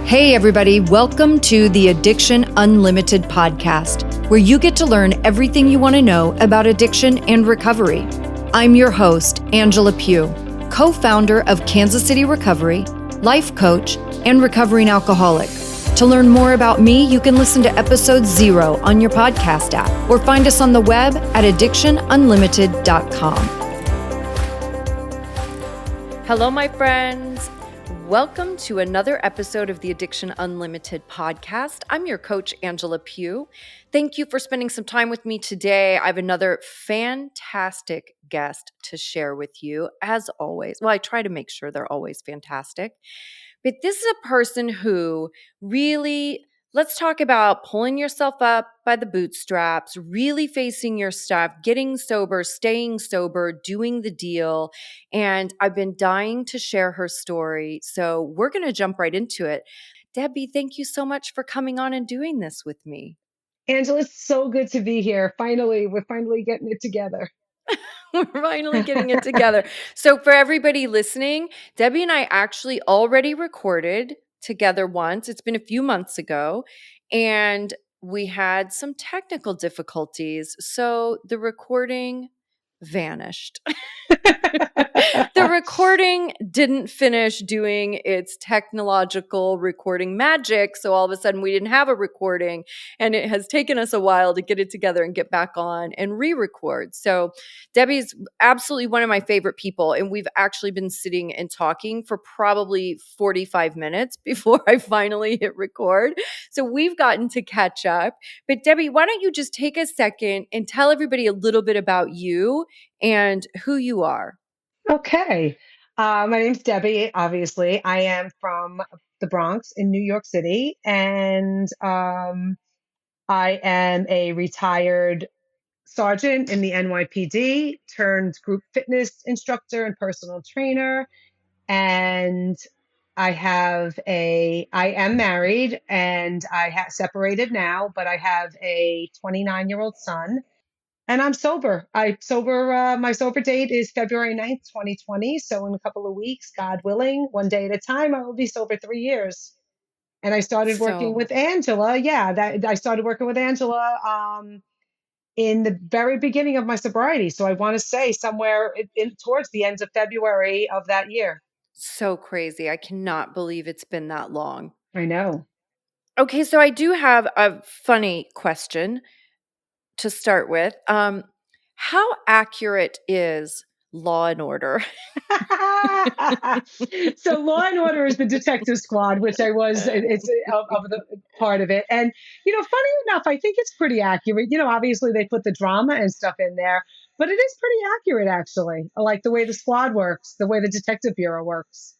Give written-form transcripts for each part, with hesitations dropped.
Hey, everybody, welcome to the Addiction Unlimited podcast, where you get to learn everything you want to know about addiction and recovery. I'm your host, Angela Pugh, co-founder of Kansas City Recovery, life coach, and recovering alcoholic. To learn more about me, you can listen to episode 0 on your podcast app or find us on the web at addictionunlimited.com. Hello, my friends. Welcome to another episode of the Addiction Unlimited podcast. I'm your coach, Angela Pugh. Thank you for spending some time with me today. I have another fantastic guest to share with you, as always. Well, I try to make sure they're always fantastic. But this is a person who really, let's talk about pulling yourself up by the bootstraps, really facing your stuff, getting sober, staying sober, doing the deal. And I've been dying to share her story. So we're going to jump right into it. Debbie, thank you so much for coming on and doing this with me. Angela, it's so good to be here. We're finally getting it together. We're finally getting it together. So for everybody listening, Debbie and I actually already recorded together once. It's been a few months ago, and we had some technical difficulties. So the recording vanished. The recording didn't finish doing its technological recording magic. So all of a sudden we didn't have a recording, and it has taken us a while to get it together and get back on and re-record. So Debbie's absolutely one of my favorite people. And we've actually been sitting and talking for probably 45 minutes before I finally hit record. So we've gotten to catch up. But Debbie, why don't you just take a second and tell everybody a little bit about you and who you are? Okay. My name's Debbie, obviously. I am from the Bronx in New York City, and I am a retired sergeant in the NYPD, turned group fitness instructor and personal trainer. And I am married, and I have separated now, but I have a 29-year-old son. And I'm sober. My sober date is February 9th, 2020. So in a couple of weeks, God willing, one day at a time, I will be sober 3 years. And I started working So with Angela. I started working with Angela in the very beginning of my sobriety. So I want to say somewhere towards the end of February of that year. So crazy. I cannot believe it's been that long. I know. Okay, so I do have a funny question to start with. How accurate is Law and Order? So Law and Order is the detective squad, which I was. It's of the part of it, and funny enough, I think it's pretty accurate. Obviously they put the drama and stuff in there, but it is pretty accurate actually. I like the way the squad works, the way the detective bureau works.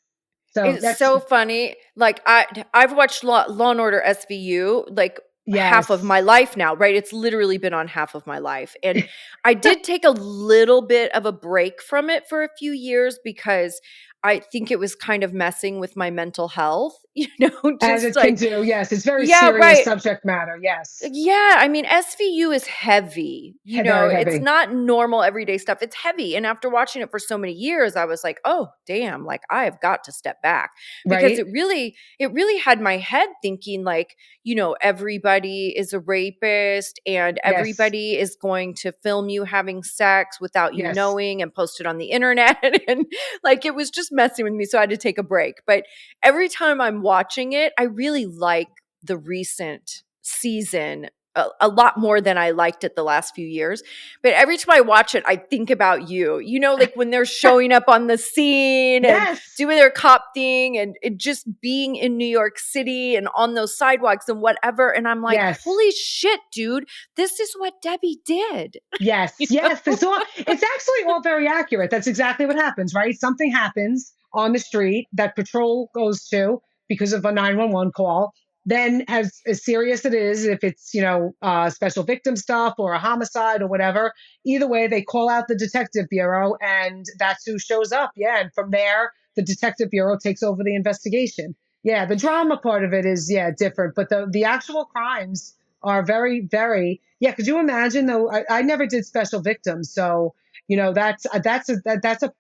So It's that's so funny. Like I've watched Law and Order SVU like half of my yes. life now, right? It's literally been on half of my life. And I did take a little bit of a break from it for a few years because I think it was kind of messing with my mental health, As just it can like, do, yes. It's very yeah, serious right. subject matter. Yes, Yeah, I mean, SVU is heavy. very It's heavy. not normal everyday stuff. It's heavy. And after watching it for so many years, I was like, oh, damn, like I have got to step back because Right? it really had my head thinking like, everybody is a rapist and Yes, everybody is going to film you having sex without you yes. knowing and post it on the internet. And like, it was just messing with me. So I had to take a break. But every time I'm watching it, I really like the recent season a lot more than I liked it the last few years. But every time I watch it, I think about you, like when they're showing up on the scene and Yes. doing their cop thing and it just being in New York City and on those sidewalks and whatever. And I'm like, Yes. holy shit, dude, this is what Debbie did. Yes, yes. It's actually all very accurate. That's exactly what happens, right? Something happens on the street that patrol goes to because of a 911 call. Then, as serious it is, if it's special victim stuff or a homicide or whatever, either way, they call out the detective bureau, and that's who shows up. Yeah, and from there, the detective bureau takes over the investigation. Yeah, the drama part of it is different, but the actual crimes are very, very, yeah. Could you imagine though? I never did special victims. So That's a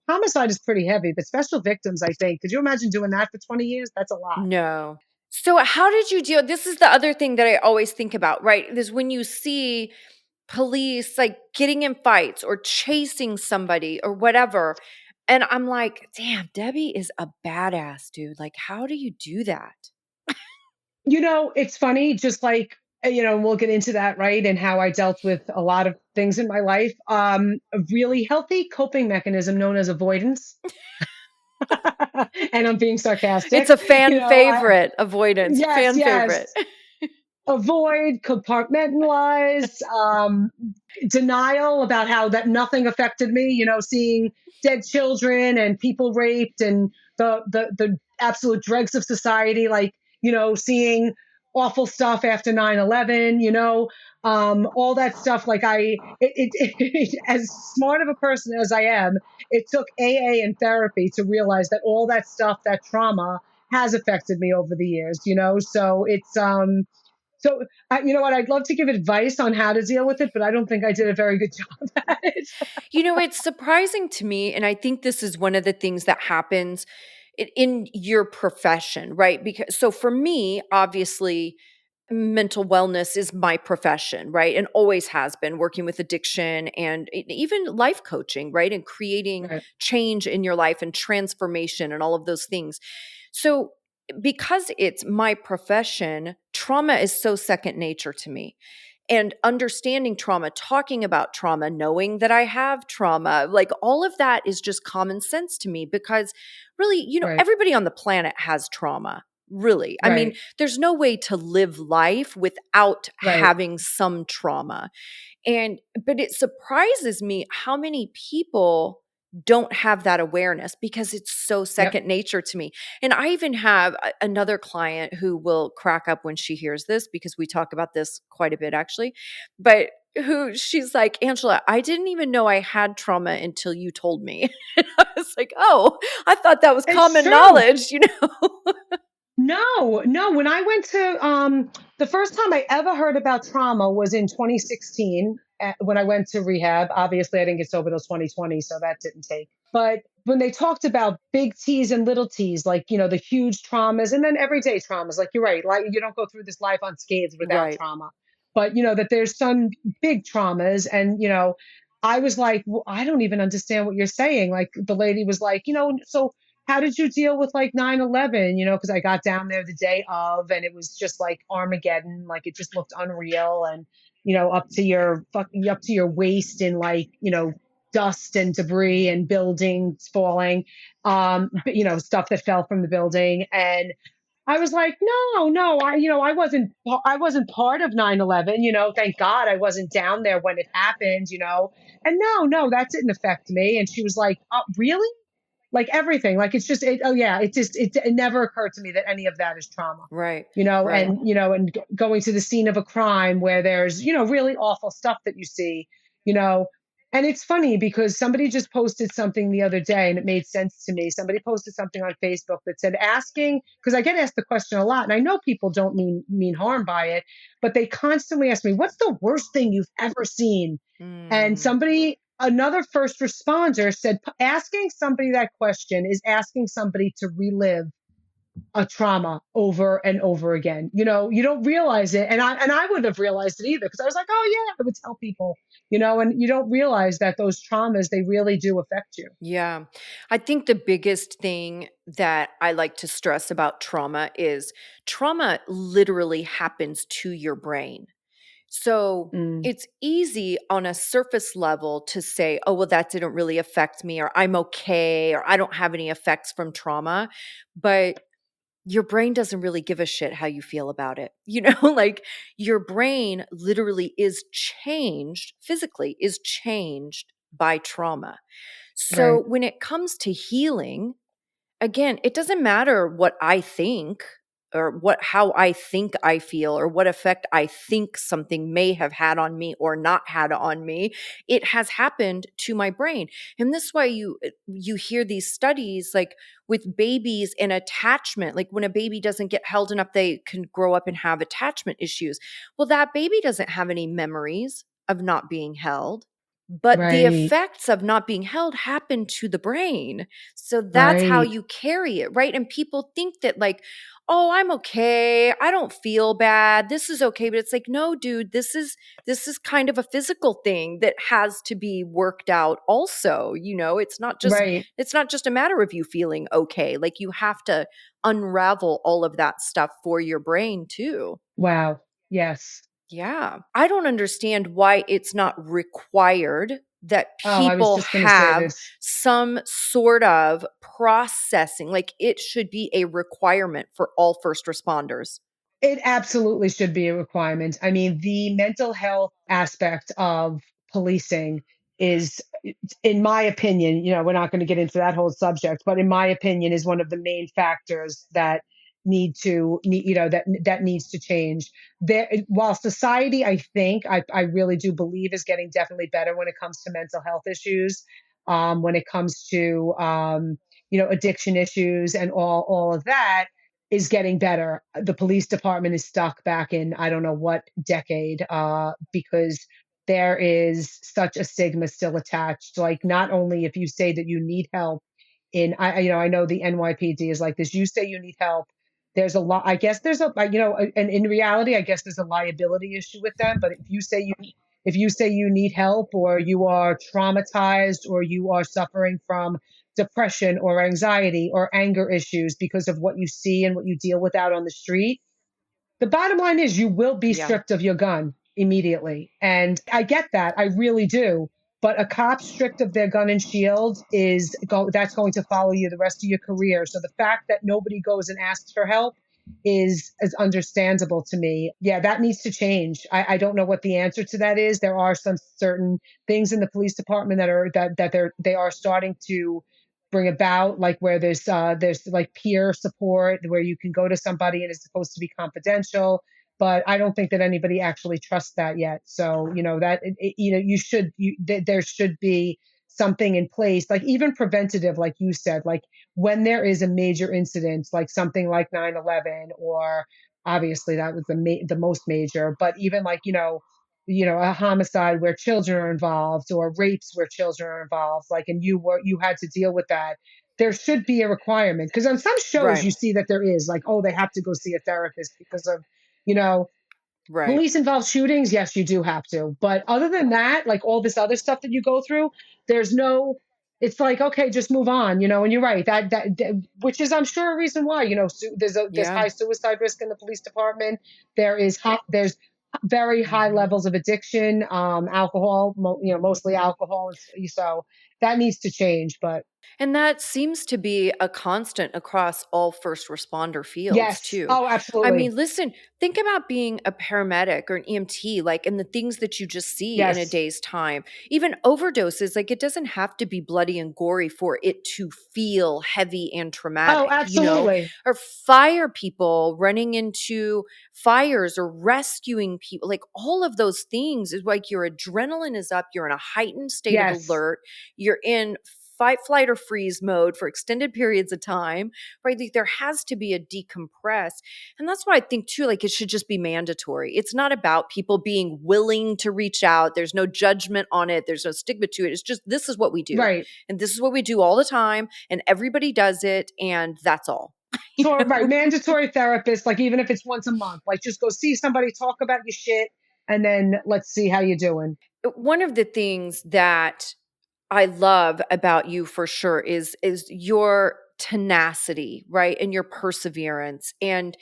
homicide is pretty heavy, but special victims, I think. Could you imagine doing that for 20 years? That's a lot. No. So how did you deal this is the other thing that I always think about, right? Is when you see police like getting in fights or chasing somebody or whatever. And I'm like, damn, Debbie is a badass, dude. Like, how do you do that? It's funny, just like, we'll get into that, right? And how I dealt with a lot of things in my life. A really healthy coping mechanism known as avoidance. And I'm being It's sarcastic. a fan I, favorite, avoidance, yes, fan favorite. yes. Avoid, compartmentalize, denial about how that nothing affected me, seeing dead children and people raped and the absolute dregs of society, like, seeing awful stuff after 9/11, all that stuff. Like as smart of a person as I am, it took AA and therapy to realize that all that stuff, that trauma, has affected me over the years, so you know what? I'd love to give advice on how to deal with it, but I don't think I did a very good job at it. It's surprising to me, and I think this is one of the things that happens in your profession, right? Because so for me, obviously, mental wellness is my profession, right? And always has been working with addiction and even life coaching, right? And creating Right, change in your life and transformation and all of those things. So, because it's my profession, trauma is so second nature to me. And understanding trauma, talking about trauma, knowing that I have trauma, like all of that is just common sense to me because really, right, everybody on the planet has trauma. Really. I mean, right, there's no way to live life without right. having some trauma. But it surprises me how many people don't have that awareness because it's so Yep. second nature to me. And I even have another client who will crack up when she hears this because we talk about this quite a bit actually. But who she's like, Angela, I didn't even know I had trauma until you told me. And I was like, oh, I thought that was It's common true. knowledge, you know? No, no. When I went to the first time I ever heard about trauma was in 2016 when I went to rehab. Obviously, I didn't get sober till 2020, so that didn't take. But when they talked about big T's and little T's, like, the huge traumas and then everyday traumas, like you're right, like you don't go through this life unscathed without Right. trauma. But that there's some big traumas, and I was like, well, I don't even understand what you're saying. Like the lady was like, so how did you deal with like 9/11? Because I got down there the day of, and it was just like Armageddon. Like it just looked unreal, and up to your waist in, like, dust and debris and buildings falling, stuff that fell from the building. And I was like, no, no, I wasn't part of 9/11. Thank God I wasn't down there when it happened. And no, no, that didn't affect me. And she was like, oh, really? Like everything, like it's just oh yeah, it never occurred to me that any of that is trauma. Right. Right. And going to the scene of a crime where there's really awful stuff that you see. you know and it's funny because somebody just posted something the other day and it made sense to me. Somebody posted something on Facebook that said, asking, because I get asked the question a lot, and I know people don't mean harm by it, but they constantly ask me, what's the worst thing you've ever seen? And Mm, another first responder said, asking somebody that question is asking somebody to relive a trauma over and over again. You don't realize it. And I wouldn't have realized it either because I was like, oh yeah, I would tell people, and you don't realize that those traumas, they really do affect you. yeah. I think the biggest thing that I like to stress about trauma is trauma literally happens to your brain. So Mm, it's easy on a surface level to say, oh, well, that didn't really affect me, or I'm okay, or I don't have any effects from trauma. But your brain doesn't really give a shit how you feel about it. Like your brain literally is changed, physically is changed by trauma. So right, when it comes to healing, again, it doesn't matter what I think or how I think I feel or what effect I think something may have had on me or not had on me. It has happened to my brain. And this is why you hear these studies like with babies and attachment, like when a baby doesn't get held enough, they can grow up and have attachment issues. Well, that baby doesn't have any memories of not being held. but the Right. effects of not being held happen to the brain. So that's how Right. you carry it, right? And people think that, like, oh, I'm okay. I don't feel bad. This is okay. But it's like, no, dude, this is kind of a physical thing that has to be worked out also. Right. It's not just a matter of you feeling okay. Like, you have to unravel all of that stuff for your brain too. Wow. Yes. Yeah. I don't understand why it's not required that Oh, I was people just going to say have this. some sort of processing. Like, it should be a requirement for all first responders. It absolutely should be a requirement. I mean, the mental health aspect of policing is, in my opinion, we're not going to get into that whole subject, but in my opinion, is one of the main factors that that needs to change. There, while society, I really do believe is getting definitely better when it comes to mental health issues, when it comes to addiction issues and all of that is getting better. The police department is stuck back in I don't know what decade, because there is such a stigma still attached. Like, not only if you say that you need help, I know the NYPD is like this. You say you need help. There's a lot. I guess there's and in reality, I guess there's a liability issue with them. But if you say you need help, or you are traumatized, or you are suffering from depression or anxiety or anger issues because of what you see and what you deal with out on the street, the bottom line is you will be Yeah. stripped of your gun immediately. And I get that. I really do. But a cop stripped of their gun and shield that's going to follow you the rest of your career. So the fact that nobody goes and asks for help is understandable to me. Yeah, that needs to change. I don't know what the answer to that is. There are some certain things in the police department they are starting to bring about, like where there's like peer support where you can go to somebody and it's supposed to be confidential, but I don't think that anybody actually trusts that yet. So that there should be something in place, like even preventative, like you said, like when there is a major incident, like something like 9/11, or obviously that was the most major, but even like a homicide where children are involved, or rapes where children are involved, like, and you had to deal with that. There should be a requirement, because on some shows Right. you see that there is, like, oh, they have to go see a therapist because of you know Right. police involved shootings. Yes, you do have to, but other than that, like all this other stuff that you go through, there's no. It's like, okay, just move on, and you're right, which is, I'm sure, a reason why there's Yeah. high suicide risk in the police department. There's very high Mhm. levels of addiction, alcohol, mostly alcohol. So that needs to change. But And that seems to be a constant across all first responder fields yes, too. oh, I absolutely, mean, listen, think about being a paramedic or an EMT, like, and the things that you just see in a yes, day's time. Even overdoses, like, it doesn't have to be bloody and gory for it to feel heavy and oh, traumatic. absolutely, Or fire people running into fires or rescuing people. Like, all of those things is like your adrenaline is up, you're in a heightened state of yes, alert, you're in fight, flight, or freeze mode for extended periods of time, right? Like, there has to be a decompress. And that's why I think too, like, it should just be mandatory. It's not about people being willing to reach out. There's no judgment on it. There's no stigma to it. It's just, this is what we do. right. And this is what we do all the time. And everybody does it. And that's all. you So, right, know? mandatory therapist, like even if it's once a month, like just go see somebody, talk about your shit, and then let's see how you're doing. One of the things that I love about you for sure is your tenacity, right? And your perseverance. And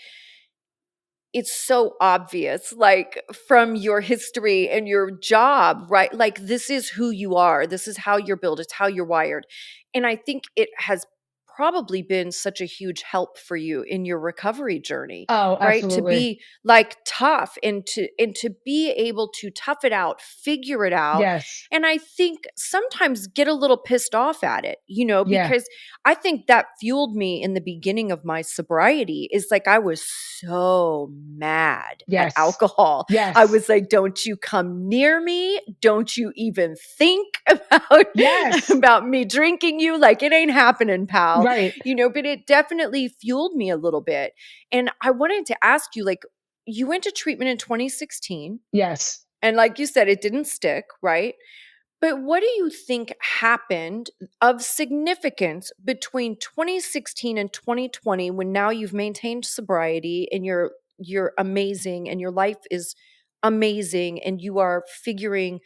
it's so obvious, like, from your history and your job, right? Like, this is who you are. This is how you're built. It's how you're wired. And I think it has probably been such a huge help for you in your recovery journey, Oh, right? To absolutely. be like tough and to be able to tough it out, figure it out. Yes. And I think sometimes get a little pissed off at it, Yeah. because I think that fueled me in the beginning of my sobriety. Is like, I was so mad at Yes. alcohol. I Yes. was like, don't you come near me. Don't you even think about Yes. about me drinking you. Like, it ain't happening, pal. Right. But it definitely fueled me a little bit. And I wanted to ask you, like, you went to treatment in 2016, Yes. and like you said, it didn't stick, right? But what do you think happened of significance between 2016 and 2020, when now you've maintained sobriety and you're amazing and your life is amazing and you are figuring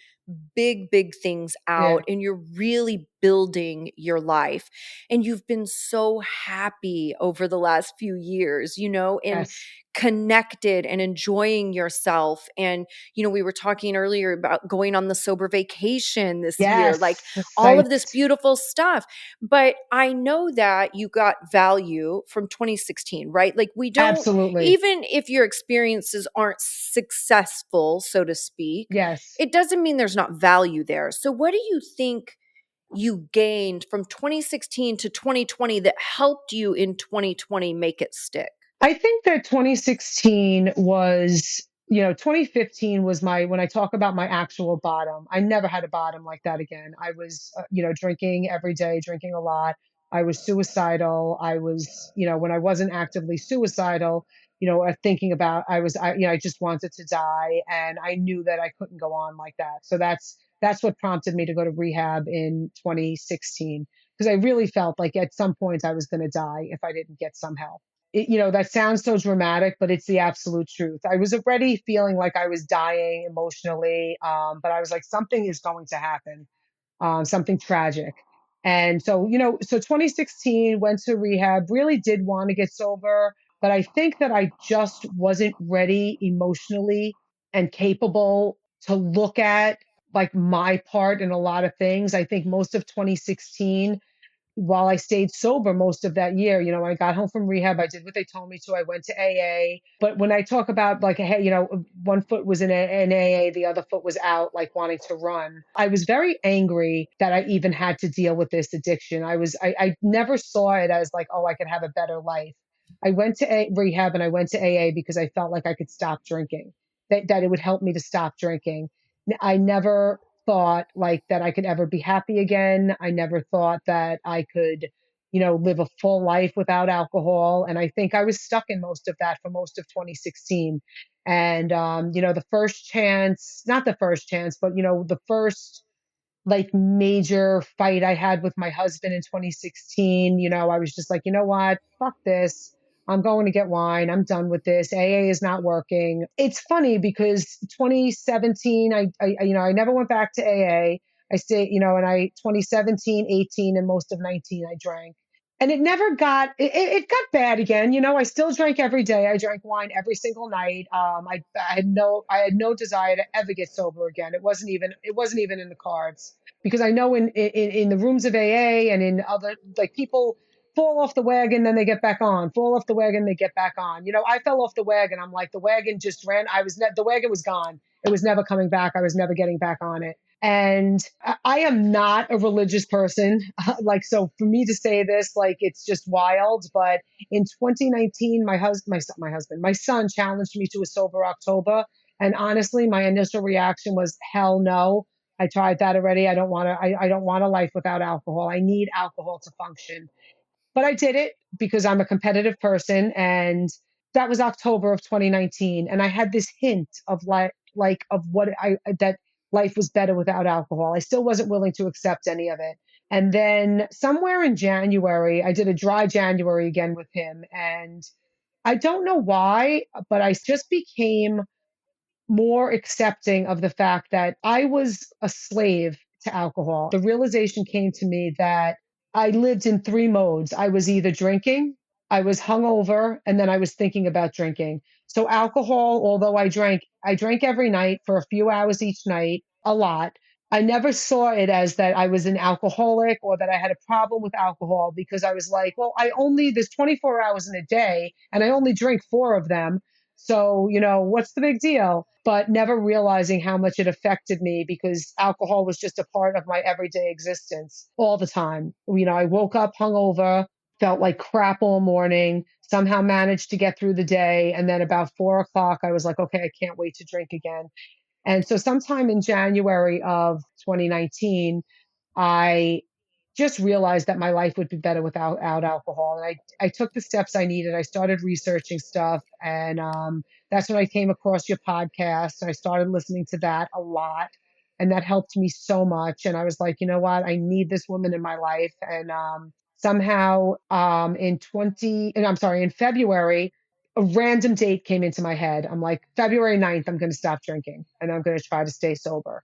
big things Yeah. out and you're really building your life, and you've been so happy over the last few years, and Yes. connected and enjoying yourself. And we were talking earlier about going on the sober vacation this year, like Yes. all of this beautiful stuff. But I know that you got value from 2016, right? Like, we don't, Absolutely. even if your experiences aren't successful, so to speak, Yes. it doesn't mean there's not value there. So, what do you think you gained from 2016 to 2020 that helped you in 2020 make it stick? I think that 2016 was, 2015 was when I talk about my actual bottom. I never had a bottom like that again. I was, drinking every day, drinking a lot. I was suicidal. I was, when I wasn't actively suicidal, thinking about, I just wanted to die. And I knew that I couldn't go on like that. So that's what prompted me to go to rehab in 2016, because I really felt like at some point I was going to die if I didn't get some help. That sounds so dramatic, but it's the absolute truth. I was already feeling like I was dying emotionally, but I was like, something is going to happen, something tragic. And so, so 2016 went to rehab, really did want to get sober, but I think that I just wasn't ready emotionally and capable to look at like my part in a lot of things. I think most of 2016, while I stayed sober most of that year, when I got home from rehab, I did what they told me to. I went to AA. But when I talk about like, hey, one foot was in AA, the other foot was out, like wanting to run, I was very angry that I even had to deal with this addiction. I never saw it as like, oh, I could have a better life. I went to rehab and I went to AA because I felt like I could stop drinking, that it would help me to stop drinking. I never thought like that I could ever be happy again. I never thought that I could, live a full life without alcohol. And I think I was stuck in most of that for most of 2016. And, the first chance, not the first chance, but, the first like major fight I had with my husband in 2016, I was just like, you know what? Fuck this. I'm going to get wine. I'm done with this. AA is not working. It's funny because 2017, I never went back to AA. I stayed, and 2017, 18, and most of 19, I drank. And it never got, it got bad again. I still drank every day. I drank wine every single night. I had no desire to ever get sober again. It wasn't even in the cards, because I know in the rooms of AA and in other, like, people fall off the wagon, then they get back on, fall off the wagon, they get back on. I fell off the wagon. I'm like, the wagon just ran. The wagon was gone. It was never coming back. I was never getting back on it. And I am not a religious person. Like, so for me to say this, like, it's just wild. But in 2019, my son challenged me to a sober October. And honestly, my initial reaction was, hell no. I tried that already. I don't want a life without alcohol. I need alcohol to function. But I did it because I'm a competitive person, and that was October of 2019, and I had this hint of like of what I that life was better without alcohol. I still wasn't willing to accept any of it. And then somewhere in January, I did a dry January again with him, and I don't know why, but I just became more accepting of the fact that I was a slave to alcohol. The realization came to me that I lived in three modes. I was either drinking, I was hungover, and then I was thinking about drinking. So alcohol, although I drank every night for a few hours each night, a lot. I never saw it as that I was an alcoholic or that I had a problem with alcohol, because I was like, well, there's 24 hours in a day and I only drink four of them. So, what's the big deal? But never realizing how much it affected me, because alcohol was just a part of my everyday existence all the time. I woke up hungover, felt like crap all morning, somehow managed to get through the day. And then about 4 o'clock, I was like, okay, I can't wait to drink again. And so sometime in January of 2019, I just realized that my life would be better without alcohol. And I took the steps I needed. I started researching stuff. And that's when I came across your podcast. And I started listening to that a lot. And that helped me so much. And I was like, you know what? I need this woman in my life. And somehow in February, a random date came into my head. I'm like, February 9th, I'm going to stop drinking and I'm going to try to stay sober.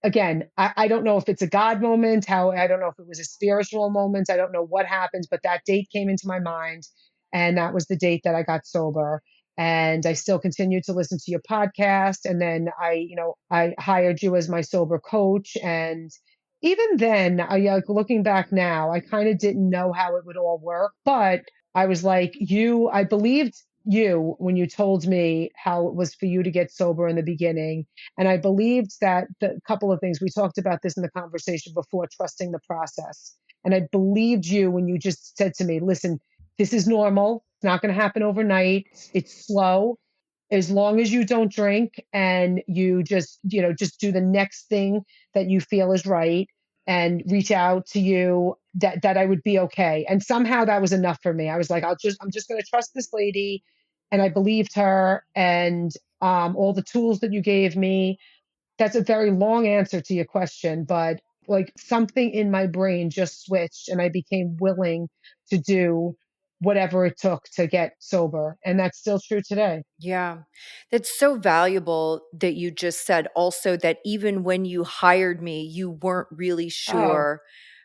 Again, I don't know if it's a God moment, how I don't know if it was a spiritual moment. I don't know what happened, but that date came into my mind. And that was the date that I got sober. And I still continue to listen to your podcast. And then I hired you as my sober coach. And even then, looking back now, I kind of didn't know how it would all work, but I was like, I believed you when you told me how it was for you to get sober in the beginning. And I believed that the couple of things we talked about this in the conversation before, trusting the process. And I believed you when you just said to me, listen, this is normal. It's not going to happen overnight. It's slow. As long as you don't drink and you just do the next thing that you feel is right and reach out to you, that I would be okay. And somehow that was enough for me. I was like, I'm just going to trust this lady. And I believed her. And all the tools that you gave me. That's a very long answer to your question, but like something in my brain just switched and I became willing to do whatever it took to get sober. And that's still true today. Yeah. That's so valuable that you just said also that even when you hired me, you weren't really Oh, sure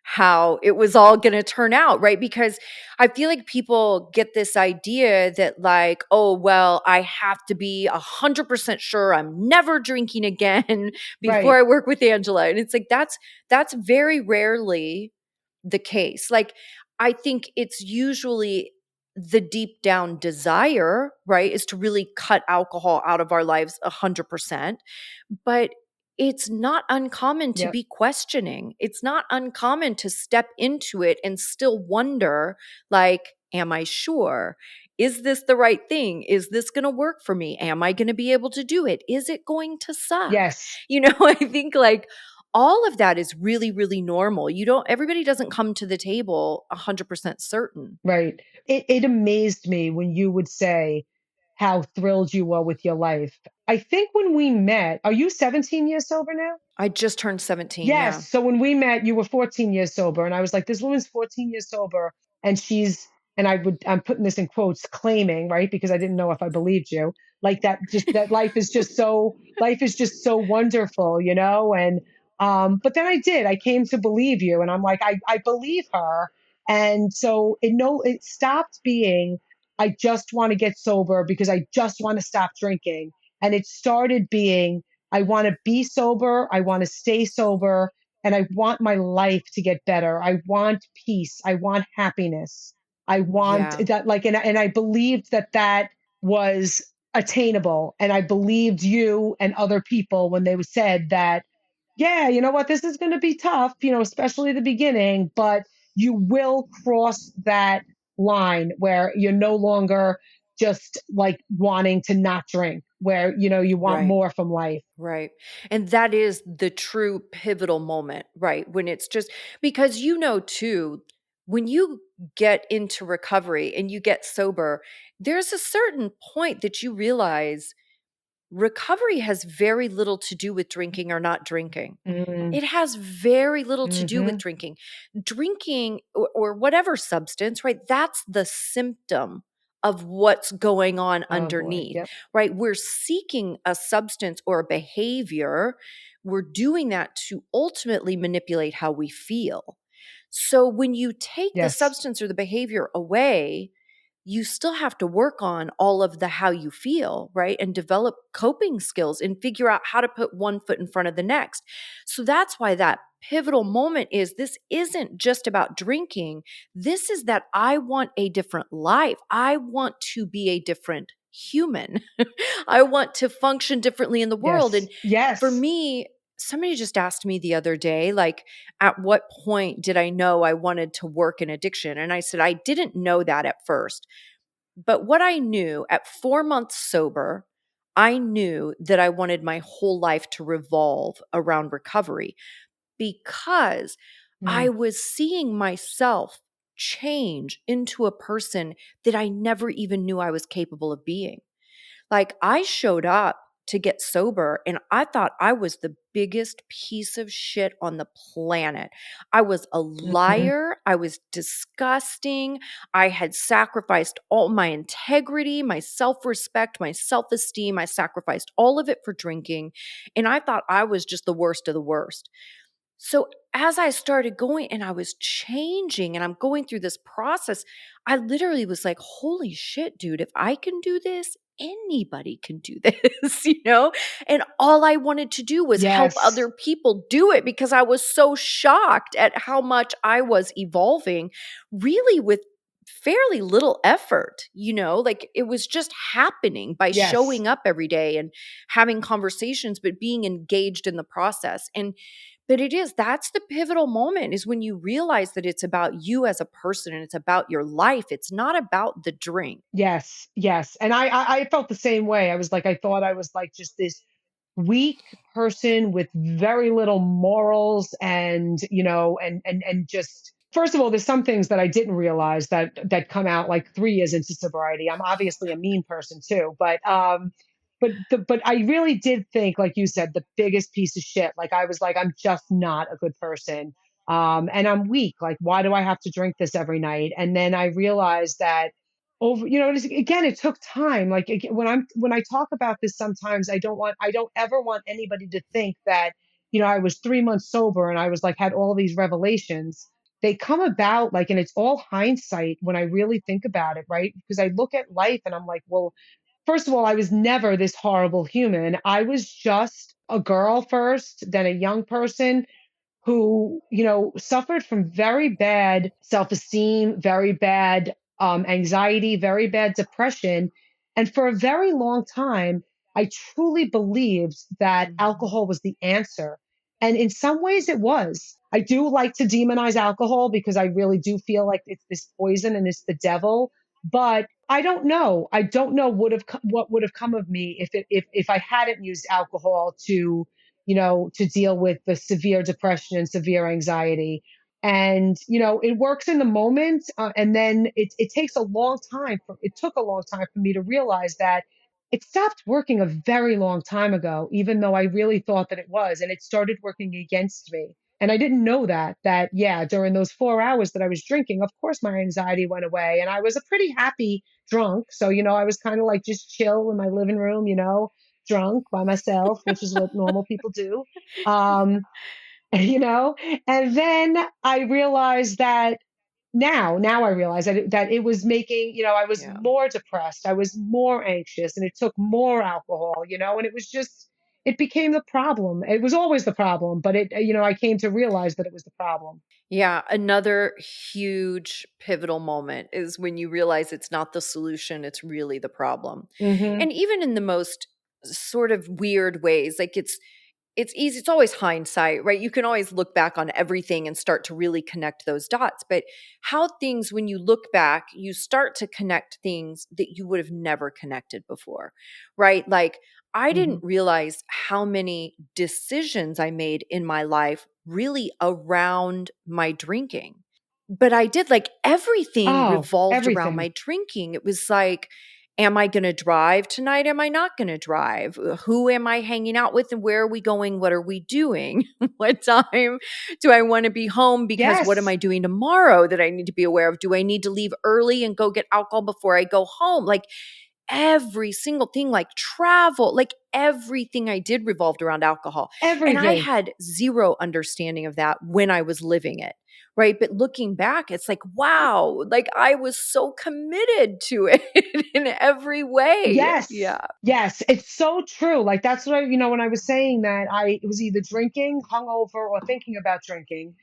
how it was all going to turn out, right? Because I feel like people get this idea that like, oh, well, I have to be 100% sure I'm never drinking again before right. I work with Angela. And it's like that's very rarely the case. Like I think it's usually the deep down desire, right, is to really cut alcohol out of our lives 100%. But it's not uncommon to Yep. be questioning. It's not uncommon to step into it and still wonder, like, am I sure? Is this the right thing? Is this going to work for me? Am I going to be able to do it? Is it going to suck? Yes. I think like all of that is really, really normal. Everybody doesn't come to the table 100% certain. Right. It amazed me when you would say how thrilled you were with your life. I think when we met, are you 17 years sober now? I just turned 17, yeah. Yes. So when we met, you were 14 years sober. And I was like, this woman's 14 years sober. And I'm putting this in quotes, claiming, right? Because I didn't know if I believed you. Like that life is just so wonderful, you know? And, but then I did, I came to believe you. And I'm like, I believe her. And so it stopped being, I just want to get sober because I just want to stop drinking. And it started being, I want to be sober. I want to stay sober. And I want my life to get better. I want peace. I want happiness. I want Yeah. that, like, and I believed that was attainable. And I believed you and other people when they said that, yeah, you know what, this is going to be tough, especially the beginning, but you will cross that line where you're no longer just like wanting to not drink, where, you want Right. more from life. Right. And that is the true pivotal moment, right? When it's just because too, when you get into recovery and you get sober, there's a certain point that you realize recovery has very little to do with drinking or not drinking. Mm, It has very little to do with hmm. drinking. Drinking or whatever substance, right? That's the symptom of what's going on Oh boy. underneath, Yep. right? We're seeking a substance or a behavior. We're doing that to ultimately manipulate how we feel. So when you take the Yes. substance or the behavior away, you still have to work on all of the how you feel, right? And develop coping skills and figure out how to put one foot in front of the next. So that's why that pivotal moment is this isn't just about drinking. This is that I want a different life. I want to be a different human. I want to function differently in the world. And Yes. for Yes. me, somebody just asked me the other day, like, at what point did I know I wanted to work in addiction? And I said, I didn't know that at first. But what I knew at 4 months sober, I knew that I wanted my whole life to revolve around recovery because I Mm, was seeing myself change into a person that I never even knew I was capable of being. Like I showed up to get sober. And I thought I was the biggest piece of shit on the planet. I was a Mhm. liar. I was disgusting. I had sacrificed all my integrity, my self respect, my self esteem. I sacrificed all of it for drinking. And I thought I was just the worst of the worst. So as I started going and I was changing and I'm going through this process, I literally was like, holy shit, dude, if I can do this, anybody can do this, you know? And all I wanted to do was help Yes. other people do it because I was so shocked at how much I was evolving, really with fairly little effort, you know? Like it was just happening by Yes. showing up every day and having conversations, but being engaged in the process. And but it is, that's the pivotal moment is when you realize that it's about you as a person and it's about your life. It's not about the drink. Yes. Yes. And I felt the same way. I was like, I thought I was like just this weak person with very little morals and, and just first of all, there's some things that I didn't realize that come out like 3 years into sobriety. I'm obviously a mean person too, but I really did think, like you said, the biggest piece of shit. Like I was like, I'm just not a good person. And I'm weak. Like, why do I have to drink this every night? And then I realized that over, again, it took time. Like when I talk about this, sometimes I don't ever want anybody to think that, I was 3 months sober and I was like, had all these revelations. They come about like, and it's all hindsight when I really think about it, right? Because I look at life and I'm like, well, first of all, I was never this horrible human. I was just a girl first, then a young person who, suffered from very bad self esteem, very bad anxiety, very bad depression. And for a very long time, I truly believed that Mhm. alcohol was the answer. And in some ways, it was. I do like to demonize alcohol because I really do feel like it's this poison and it's the devil. But I don't know. I don't know what would have come of me if I hadn't used alcohol to to deal with the severe depression and severe anxiety. And, it works in the moment. And then it takes a long time. It took a long time for me to realize that it stopped working a very long time ago, even though I really thought that it was. And it started working against me. And I didn't know yeah, during those 4 hours that I was drinking, of course, my anxiety went away. And I was a pretty happy drunk. So, I was kind of like just chill in my living room, drunk by myself, which is what normal people do. Um, you know, and then I realized that now I realize that it was making, I was Yeah. more depressed, I was more anxious, and it took more alcohol, and it was just, it became the problem. It was always the problem, but I came to realize that it was the problem. Yeah, another huge pivotal moment is when you realize it's not the solution, it's really the problem. Hmm. And even in the most sort of weird ways, like it's easy, it's always hindsight, right? You can always look back on everything and start to really connect those dots. But how things, when you look back, you start to connect things that you would have never connected before, right? Like I Hmm. didn't realize how many decisions I made in my life really around my drinking. But I did, like everything Oh, revolved around everything. my drinking. It was like, am I going to drive tonight? Am I not going to drive? Who am I hanging out with and where are we going? What are we doing? What time do I want to be home? Because what am Yes. I doing tomorrow that I need to be aware of? Do I need to leave early and go get alcohol before I go home? Like every single thing, like travel, like everything I did revolved around alcohol. And I Everything. had zero understanding of that when I was living it. Right. But looking back, it's like, wow, like I was so committed to it in every way. Yes. Yeah. Yes, it's so true. Like that's what when I was saying that I was either drinking, hungover, or thinking about drinking.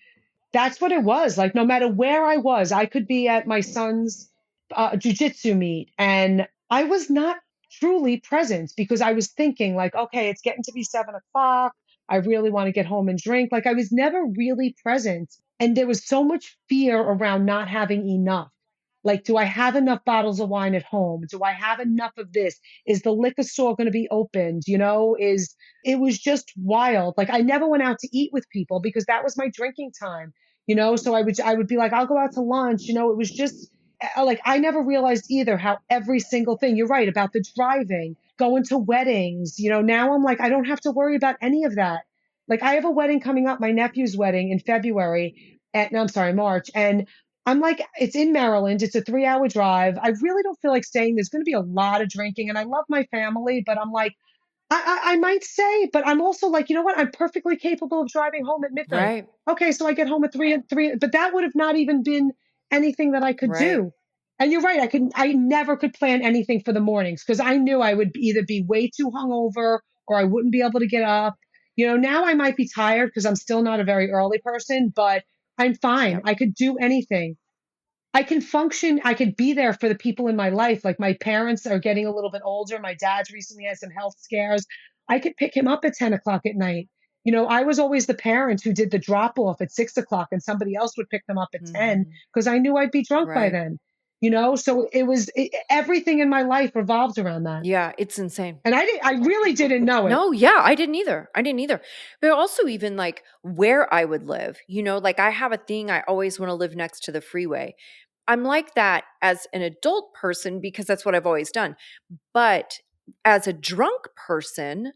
That's what it was. Like no matter where I was, I could be at my son's jujitsu meet, and I was not truly present because I was thinking like, okay, it's getting to be 7 o'clock. I really want to get home and drink. Like I was never really present, and there was so much fear around not having enough. Like, do I have enough bottles of wine at home? Do I have enough of this? Is the liquor store going to be opened? It was just wild. Like I never went out to eat with people because that was my drinking time. So I would be like, I'll go out to lunch. It was just like I never realized either how every single thing, you're right about the driving, going to weddings, now I'm like, I don't have to worry about any of that. Like I have a wedding coming up, my nephew's wedding in February, no, I'm sorry, March. And I'm like, it's in Maryland. It's a 3-hour drive. I really don't feel like staying. There's going to be a lot of drinking and I love my family, but I'm like, I might say, but I'm also like, you know what? I'm perfectly capable of driving home at midnight. Right. Okay, so I get home at three, but that would have not even been anything that I could Right. do. And you're right, I never could plan anything for the mornings because I knew I would either be way too hungover or I wouldn't be able to get up. Now I might be tired because I'm still not a very early person, but I'm fine. Yep. I could do anything. I can function. I could be there for the people in my life. Like my parents are getting a little bit older. My dad's recently had some health scares. I could pick him up at 10 o'clock at night. I was always the parent who did the drop off at 6 o'clock and somebody else would pick them up at 10 Mhm. because I knew I'd be drunk by Right. then. So everything in my life revolves around that. Yeah, it's insane. And I really didn't know it. No, yeah, I didn't either. I didn't either. But also even like where I would live, like I have a thing I always want to live next to the freeway. I'm like that as an adult person because that's what I've always done. But as a drunk person,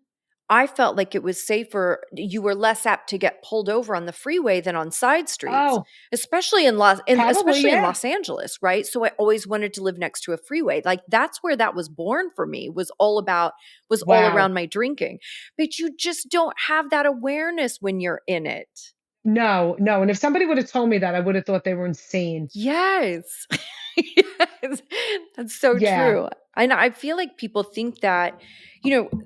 I felt like it was safer. You were less apt to get pulled over on the freeway than on side streets, Oh, probably, especially in yeah. Los Angeles, right? So I always wanted to live next to a freeway. Like that's where that was born for me. Was all Wow. around my drinking. But you just don't have that awareness when you're in it. No, no. And if somebody would have told me that, I would have thought they were insane. Yes. Yes. That's so Yeah. true. And I feel like people think that,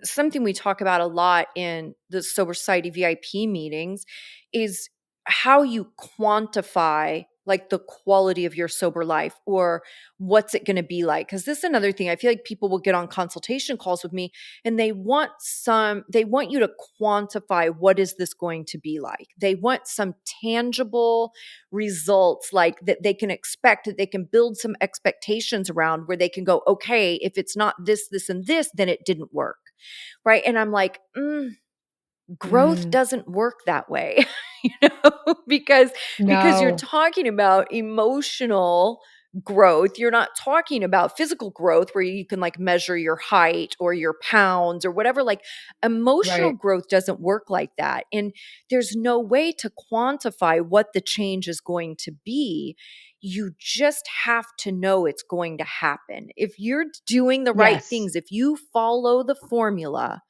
something we talk about a lot in the Sober Society VIP meetings is how you quantify like the quality of your sober life or what's it going to be like. Because this is another thing. I feel like people will get on consultation calls with me and they want you to quantify what is this going to be like. They want some tangible results like that they can expect, that they can build some expectations around where they can go, okay, if it's not this, this, and this, then it didn't work. Right. And I'm like, growth Mm, doesn't work that way, because you're no. talking about emotional growth. You're not talking about physical growth where you can like measure your height or your pounds or whatever. Like emotional Right. growth doesn't work like that. And there's no way to quantify what the change is going to be. You just have to know it's going to happen. If you're doing the right Yes, things, if you follow the formula,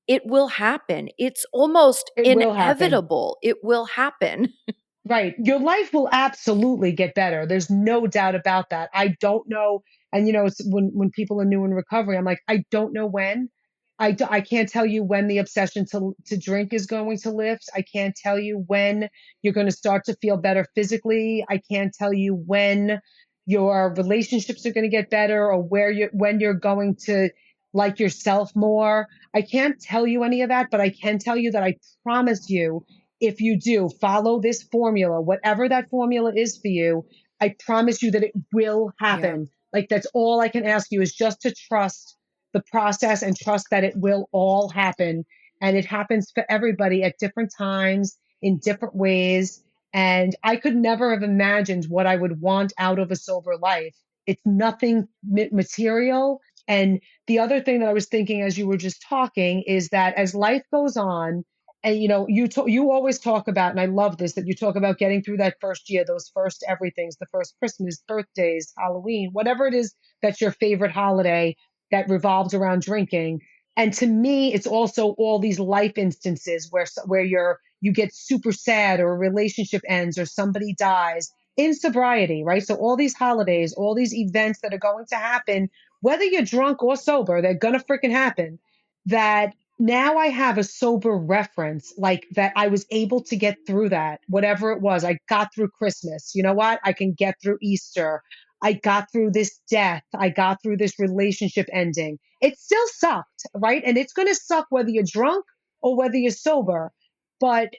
it will happen. It's almost it will happen. inevitable. It will happen. Right. Your life will absolutely get better. There's no doubt about that. I don't know. And it's when people are new in recovery, I'm like, I don't know when. I can't tell you when the obsession to drink is going to lift. I can't tell you when you're going to start to feel better physically. I can't tell you when your relationships are going to get better or when you're going to like yourself more. I can't tell you any of that, but I can tell you that I promise you if you do follow this formula, whatever that formula is for you, I promise you that it will Yeah. happen. Like that's all I can ask you is just to trust the process and trust that it will all happen. And it happens for everybody at different times in different ways. And I could never have imagined what I would want out of a sober life. It's nothing material. And the other thing that I was thinking as you were just talking is that as life goes on, and you always talk about, and I love this, that you talk about getting through that first year, those first everythings, the first Christmas, birthdays, Halloween, whatever it is that's your favorite holiday that revolves around drinking. And to me, it's also all these life instances where you get super sad or a relationship ends or somebody dies in sobriety, right? So all these holidays, all these events that are going to happen, whether you're drunk or sober, they're gonna freaking happen. That now I have a sober reference, like that I was able to get through that, whatever it was. I got through Christmas. You know what? I can get through Easter. I got through this death. I got through this relationship ending. It still sucked, right? And it's going to suck whether you're drunk or whether you're sober. But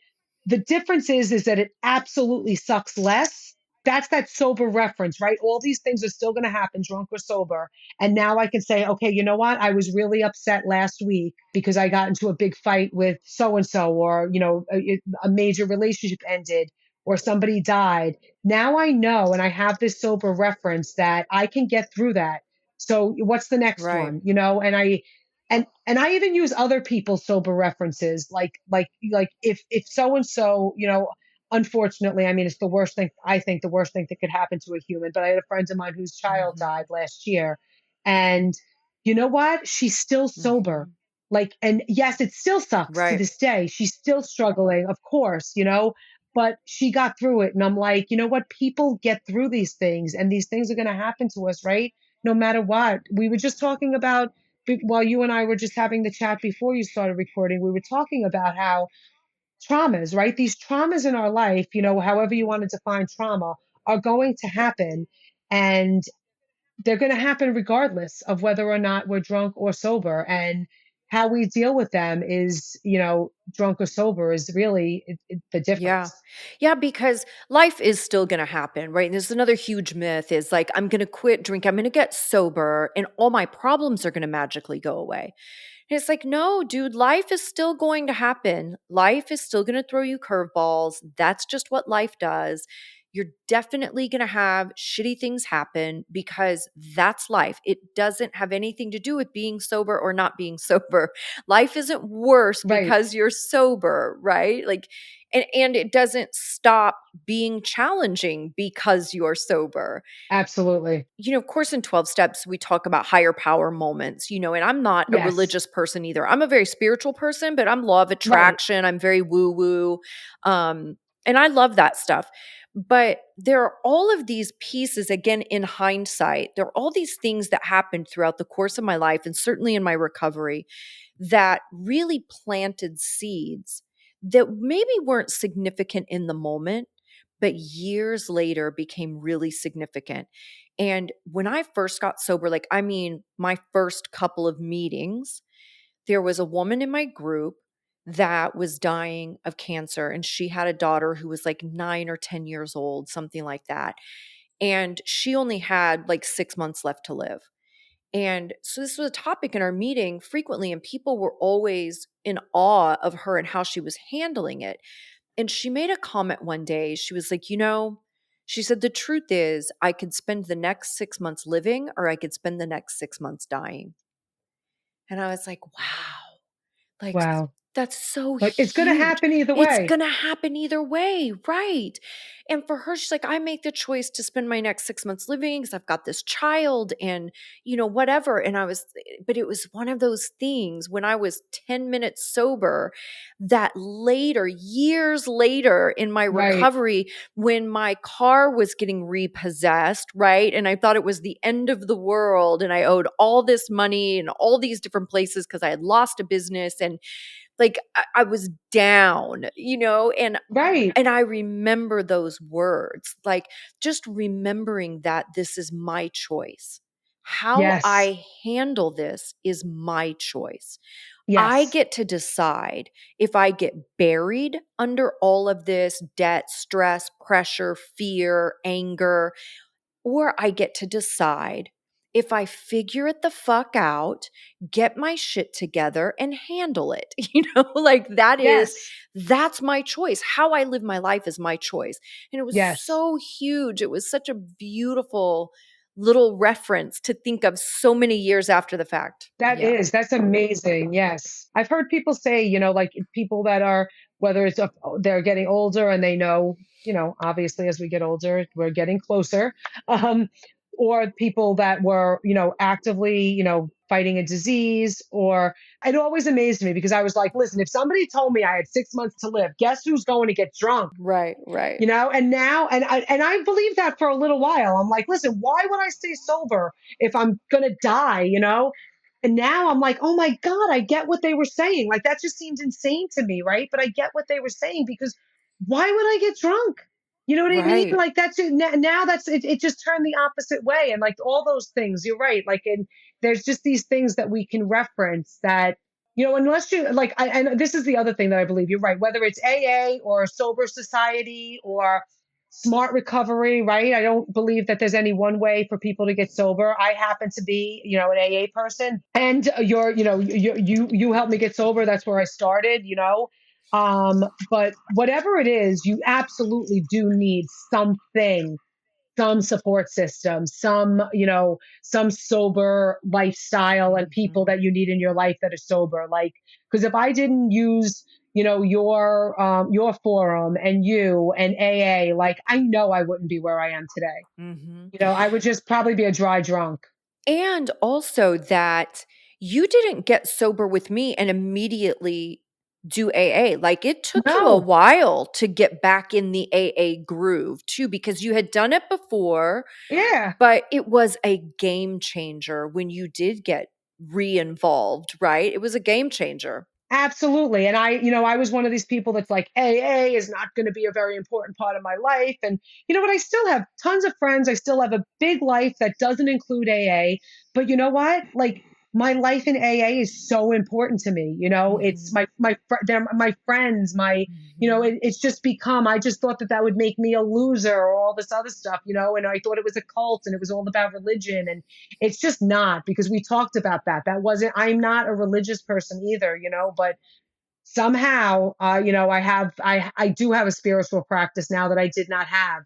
the difference is that it absolutely sucks less. That's that sober reference, right? All these things are still going to happen, drunk or sober. And now I can say, okay, you know what? I was really upset last week because I got into a big fight with so and so, or, a major relationship ended. or somebody died, now I know and I have this sober reference that I can get through that. So what's the next Right. one? You know, and I even use other people's sober references, like if so and so, you know, unfortunately, I mean, it's the worst thing. I think the worst thing that could happen to a human. But I had a friend of mine whose child Mhm. died last year, and you know what? She's still sober. Mhm. Like, and yes, it still sucks to Right. this day. She's still struggling, of course, you know, but she got through it. And I'm like, you know what? People get through these things, and these things are going to happen to us, right? No matter what. We were just talking about, while you and I were just having the chat before you started recording, we were talking about how traumas, right? These traumas in our life, you know, however you want to define trauma, are going to happen. And they're going to happen regardless of whether or not we're drunk or sober. And how we deal with them is, you know, drunk or sober is really the Yeah. difference. Yeah, because life is still gonna happen, right? And there's another huge myth is like, I'm gonna quit drinking, I'm gonna get sober, and all my problems are gonna magically go away. And it's like, no, dude, life is still going to happen. Life is still going to throw you curveballs. That's just what life does. You're definitely going to have shitty things happen because that's life. It doesn't have anything to do with being sober or not being sober. Life isn't worse Right. because you're sober, right? Like, and it doesn't stop being challenging because you're sober. Absolutely. You know, of course, in 12 steps, we talk about higher power moments, you know, and I'm not a Yes. religious person either. I'm a very spiritual person, but I'm law of Right. attraction. I'm very woo woo. Um, and I love that stuff. But there are all of these pieces, again, in hindsight, there are all these things that happened throughout the course of my life and certainly in my recovery that really planted seeds that maybe weren't significant in the moment, but years later became really significant. And when I first got sober, like, I mean, my first couple of meetings, there was a woman in my group that was dying of cancer. And she had a daughter who was like 9 or 10 years old, something like that. And she only had like 6 months left to live. And so this was a topic in our meeting frequently, and people were always in awe of her and how she was handling it. And she made a comment one day. She was like, she said, the truth is, I could spend the next 6 months living or I could spend the next 6 months dying. And I was like, wow, like, Wow. that's so Like it's going to huge. happen either It's way. gonna happen either way, right? And for her, she's like, I make the choice to spend my next 6 months living because I've got this child and, whatever. And but it was one of those things when I was 10 minutes sober that later, years later in my Right. recovery, when my car was getting repossessed, right? And I thought it was the end of the world and I owed all this money in all these different places because I had lost a business and like I was down, Right. and I remember those words, like just remembering that this is my choice. How Yes. I handle this is my choice. I Yes. get to decide if I get buried under all of this debt, stress, pressure, fear, anger, or I get to decide if I figure it the fuck out, get my shit together and handle it. Like Yes. that's my choice. How I live my life is my choice. And it was Yes. so huge. It was such a beautiful little reference to think of so many years after the fact. Yeah. That's amazing. Yes. I've heard people say, you know, like people that are, whether it's, they're getting older and they know, you know, obviously as we get older, we're getting closer. Um, or people that were, you know, actively, you know, fighting a disease, or it always amazed me because I was like, listen, if somebody told me I had 6 months to live, guess who's going to get drunk? Right, right, You know, and now, and I believed that for a little while. I'm like, listen, why would I stay sober if I'm gonna die, you know? And now I'm like, oh my God, I get what they were saying. Like that just seems insane to me, right? But I get what they were saying because why would I get drunk? You know what I mean? right, Like that's it. Now that's it, it just turned the opposite way. And like all those things, you're right. Like, and there's just these things that we can reference that, you know, unless you like, and this is the other thing that I believe, you're right, whether it's AA or sober society or smart recovery, right? I don't believe that there's any one way for people to get sober. I happen to be, you know, an AA person, and you helped me get sober. That's where I started, you know. But whatever it is, you absolutely do need something, some support system, some, some sober lifestyle and people Mhm. that you need in your life that are sober. Like, because if I didn't use, your forum and you and AA, like I know I wouldn't be where I am today. Mhm. I would just probably be a dry drunk. And also that you didn't get sober with me and immediately do AA. Like it took you a No. while to get back in the AA groove too, because you had done it before, Yeah. but it was a game changer when you did get re-involved, right? It was a game changer. Absolutely. And I was one of these people that's like, AA is not going to be a very important part of my life. And you know what? I still have tons of friends. I still have a big life that doesn't include AA. But you know what? Like, my life in AA is so important to me. It's Mhm. they're my friends, Mhm. it's just become, I just thought that that would make me a loser or all this other stuff, and I thought it was a cult and it was all about religion. And it's just not, because we talked about that. That wasn't, I'm not a religious person either, but somehow, I do have a spiritual practice now that I did not have.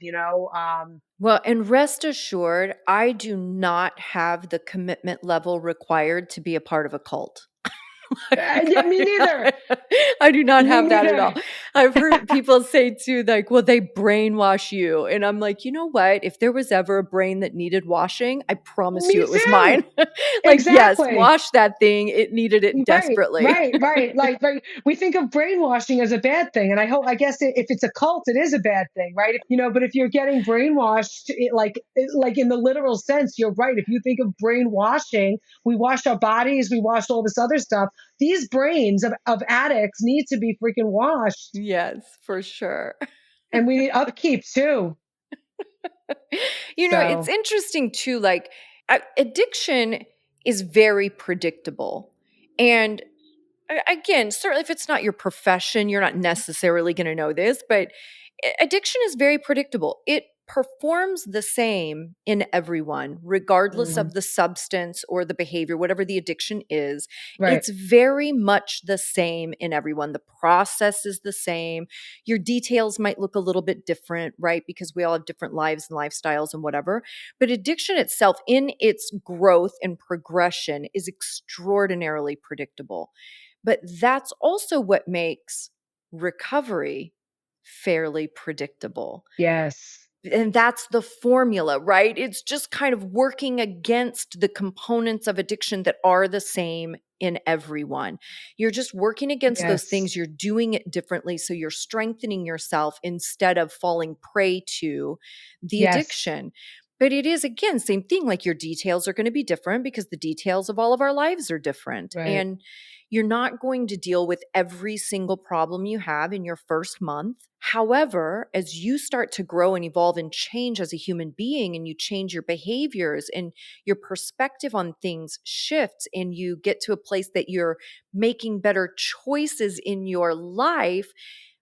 Well, and rest assured, I do not have the commitment level required to be a part of a cult. Like, Yeah, me neither. I do not Me have that at all. neither. I've heard people say too, like, well, they brainwash you. And I'm like, you know what? If there was ever a brain that needed washing, I promise you Me it was mine. too. Like, yes, Exactly. wash that thing. It needed it Right, desperately. right, right. Like we think of brainwashing as a bad thing, and I guess if it's a cult, it is a bad thing, right? But if you're getting brainwashed, like in the literal sense, you're right. If you think of brainwashing, we wash our bodies, we wash all this other stuff. These brains of addicts need to be freaking washed, Yes, for sure. and we need upkeep too. It's So, interesting too. Like, addiction is very predictable. And again, certainly if it's not your profession, you're not necessarily going to know this, but addiction is very predictable. It performs the same in everyone, regardless mm, of the substance or the behavior, whatever the addiction is. right. It's very much the same in everyone. The process is the same. Your details might look a little bit different, right? Because we all have different lives and lifestyles and whatever. But addiction itself, in its growth and progression, is extraordinarily predictable. But that's also what makes recovery fairly predictable. Yes, And that's the formula, right? It's just kind of working against the components of addiction that are the same in everyone. You're just working against those yes, things. You're doing it differently. So you're strengthening yourself instead of falling prey to the yes, addiction. But it is, again, same thing. Like your details are going to be different because the details of all of our lives are different. right. And you're not going to deal with every single problem you have in your first month. However, as you start to grow and evolve and change as a human being, and you change your behaviors and your perspective on things shifts, and you get to a place that you're making better choices in your life,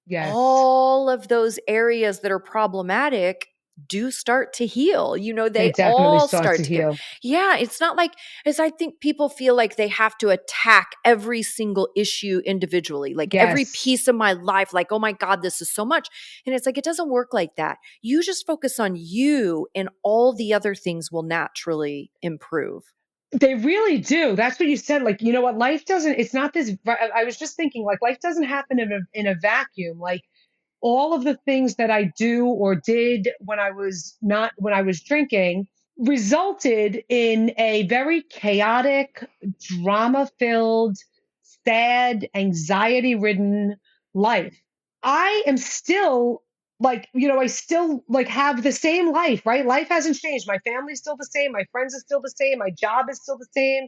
Yes. all of those areas that are problematic do start to heal. They They definitely all start start to to get, heal. yeah, it's not like, as I think people feel like they have to attack every single issue individually, like every Yes. piece of my life, like, oh my God, this is so much. And it's like, it doesn't work like that. You just focus on you, and all the other things will naturally improve. They really do. That's what you said. Like, you know what? Life doesn't, it's not this. I was just thinking, like, life doesn't happen in a vacuum. Like, all of the things that I do or did when I was drinking resulted in a very chaotic, drama filled, sad, anxiety ridden life. I am still like, I still like have the same life, right? Life hasn't changed. My family's still the same. My friends are still the same. My job is still the same.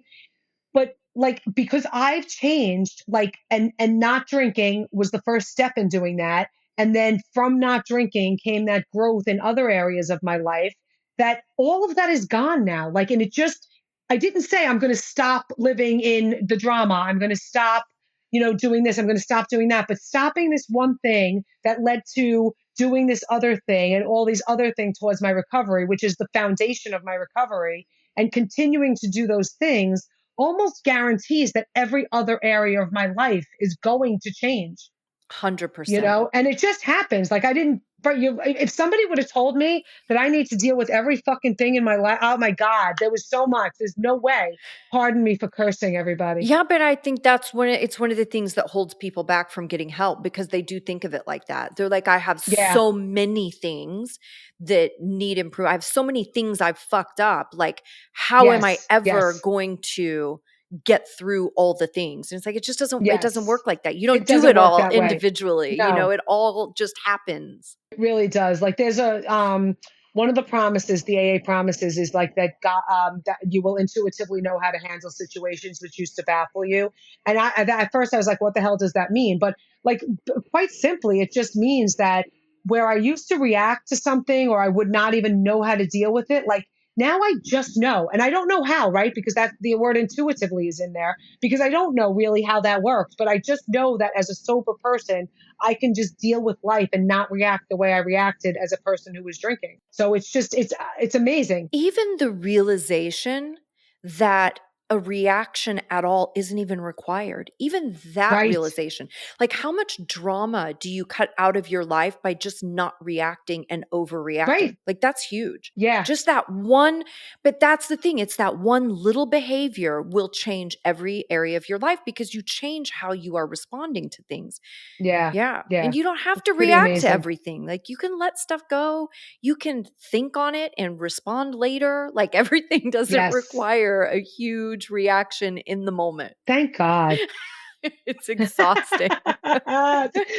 But like, because I've changed, like, and not drinking was the first step in doing that. And then from not drinking came that growth in other areas of my life, that all of that is gone now. Like, and it just, I didn't say I'm going to stop living in the drama. I'm going to stop, doing this. I'm going to stop doing that. But stopping this one thing that led to doing this other thing and all these other things towards my recovery, which is the foundation of my recovery, and continuing to do those things almost guarantees that every other area of my life is going to change. 100%. And it just happens. Like I didn't, but if somebody would have told me that I need to deal with every fucking thing in my life, oh my God, there was so much. There's no way. Pardon me for cursing everybody. Yeah, but I think that's it's one of the things that holds people back from getting help because they do think of it like that. They're like, I have Yeah. so many things that need improve. I have so many things I've fucked up. Like, how am I Yes. ever Yes. going to get through all the things? And it's like it doesn't Yes. work like that. You It don't do doesn't it work all that way. individually. No. It all just happens. It really does. Like there's a one of the promises, the AA promises, is like that God, that you will intuitively know how to handle situations which used to baffle you. And at first I was like, what the hell does that mean? But like quite simply, it just means that where I used to react to something or I would not even know how to deal with it, like now I just know, and I don't know how, right? Because that the word intuitively is in there because I don't know really how that works, but I just know that as a sober person, I can just deal with life and not react the way I reacted as a person who was drinking. So it's amazing, Even the realization that a reaction at all isn't even required. Even that right? realization. Like, how much drama do you cut out of your life by just not reacting and overreacting? Right? Like, that's huge. Yeah, Just that one, but that's the thing. It's that one little behavior will change every area of your life because you change how you are responding to things. yeah, Yeah, and yeah. you don't have It's to pretty react to amazing. everything. Like, you can let stuff go. You can think on it and respond later. Like, everything doesn't Yes. require a huge reaction in the moment. Thank God. It's exhausting.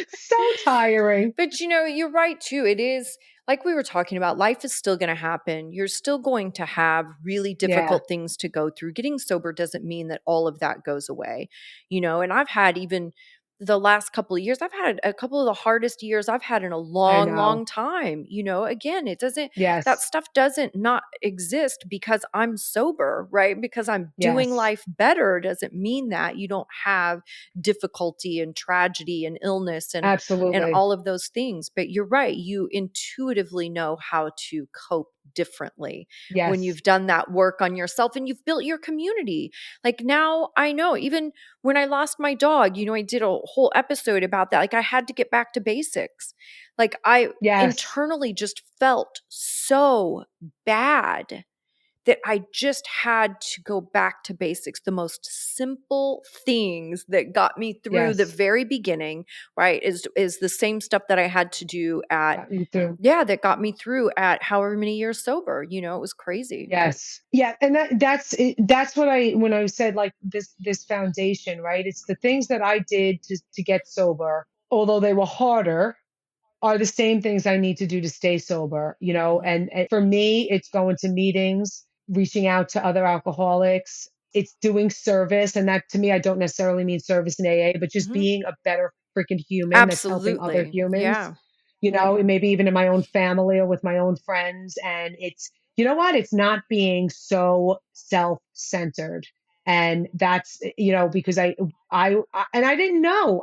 So tiring. But you're right too. It is like we were talking about, life is still going to happen. You're still going to have really Yeah, difficult things to go through. Getting sober doesn't mean that all of that goes away, and I've had even the last couple of years, I've had a couple of the hardest years I've had in a I long, know. long time. Again, it doesn't, that Yes, stuff doesn't not exist because I'm sober, right? Because I'm doing yes, life better doesn't mean that you don't have difficulty and tragedy and illness and absolutely. all of those things. But you're right, you intuitively know how to cope differently when Yes, you've done that work on yourself and you've built your community. Like, now I know, even when I lost my dog, I did a whole episode about that. Like, I had to get back to basics. Like, I yes, internally just felt so bad that I just had to go back to basics, the most simple things that got me through the yes. very beginning, right? Is the same stuff that I had to do at, Got you through. yeah, that got me through at however many years sober. It was crazy. Yes. Yeah, and that's it, that's what I when I said like this foundation, right? It's the things that I did to get sober, although they were harder, are the same things I need to do to stay sober, Mhm. and for me, it's going to meetings, reaching out to other alcoholics, it's doing service. And that to me, I don't necessarily mean service in AA, but just Mhm. being a better freaking human that's helping other Absolutely. humans, Yeah. maybe even in my own family or with my own friends. And it's, you know what? It's not being so self centered. And that's, because and I didn't know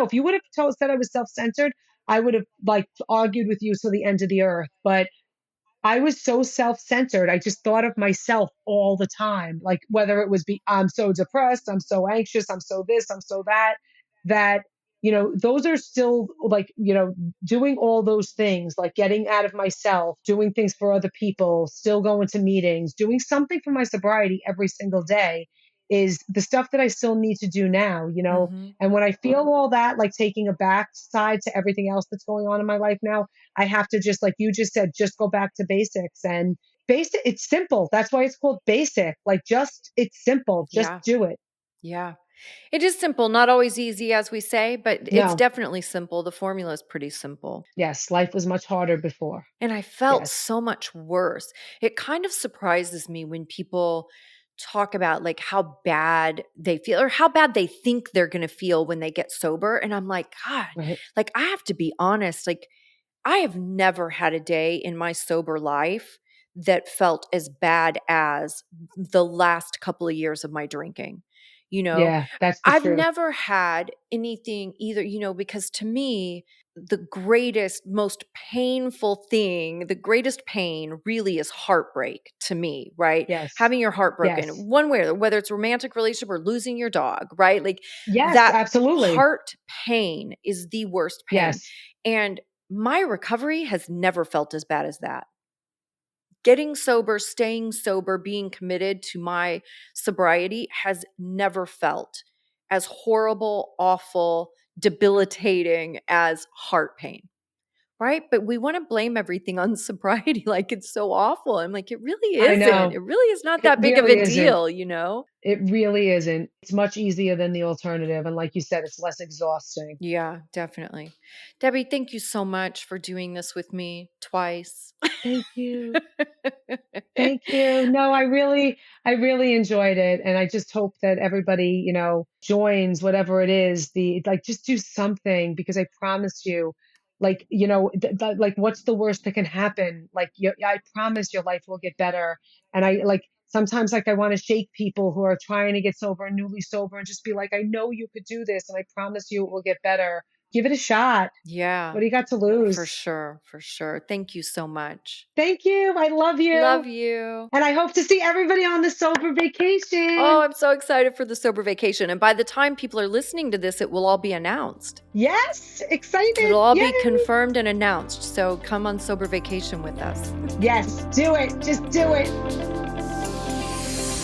if you would have said I was self centered, I would have like argued with you till the end of the earth. But I was so self-centered. I just thought of myself all the time. Like whether it was I'm so depressed, I'm so anxious, I'm so this, I'm so that, that, those are still like, doing all those things, like getting out of myself, doing things for other people, still going to meetings, doing something for my sobriety every single day is the stuff that I still need to do now. Mhm. And when I feel all that, like taking a backside to everything else that's going on in my life now, I have to just, like you just said, just go back to basics. And basic, it's simple. That's why it's called basic. Like, it's simple. Just Yeah. do it. Yeah. It is simple, not always easy, as we say, but it's No, definitely simple. The formula is pretty simple. yes, life was much harder before. And I felt Yes. so much worse. It kind of surprises me when people talk about like how bad they feel or how bad they think they're going to feel when they get sober. And I'm like, God, Right. like, I have to be honest. Like, I have never had a day in my sober life that felt as bad as the last couple of years of my drinking. You know, Yeah, that's the I've truth. never had anything either, because to me, the greatest, most painful thing, the greatest pain really is heartbreak to me, right? Yes. Having your heart broken, Yes. one way or whether it's a romantic relationship or losing your dog, right? Like Yes, that absolutely. heart pain is the worst pain. Yes. And my recovery has never felt as bad as that. Getting sober, staying sober, being committed to my sobriety has never felt as horrible, awful, debilitating as heart pain, right? But we want to blame everything on sobriety like it's so awful. I'm like, it really I isn't. know. It really is not It that big of a really isn't. deal. It really isn't. It's much easier than the alternative. And like you said, it's less exhausting. Yeah, definitely. Debbie, thank you so much for doing this with me twice. Thank you. Thank you. No, I really enjoyed it. And I just hope that everybody, joins whatever it is, like, just do something because I promise you, like, like, what's the worst that can happen? Like, I promise your life will get better. And I like, sometimes like I want to shake people who are trying to get sober and newly sober and just be like, I know you could do this. And I promise you it will get better. Give it a shot. Yeah, What do you got to for lose? sure. For sure. Thank you so much. Thank you. I love you. Love you. And I hope to see everybody on the sober Oh, vacation. I'm so excited for the sober vacation. And by the time people are listening to this, it will all be announced. Yes, excited. It'll all Yay. be confirmed and announced. So come on sober vacation with us. Yes, do it. Just do it.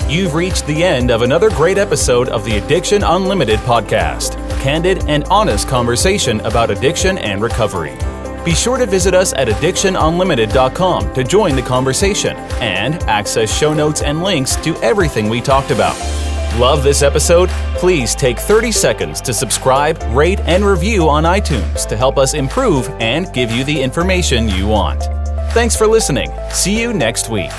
You've reached the end of another great episode of the Addiction Unlimited podcast. Candid and honest conversation about addiction and recovery. Be sure to visit us at addictionunlimited.com to join the conversation and access show notes and links to everything we talked about. Love this episode? Please take 30 seconds to subscribe, rate, and review on iTunes to help us improve and give you the information you want. Thanks for listening. See you next week.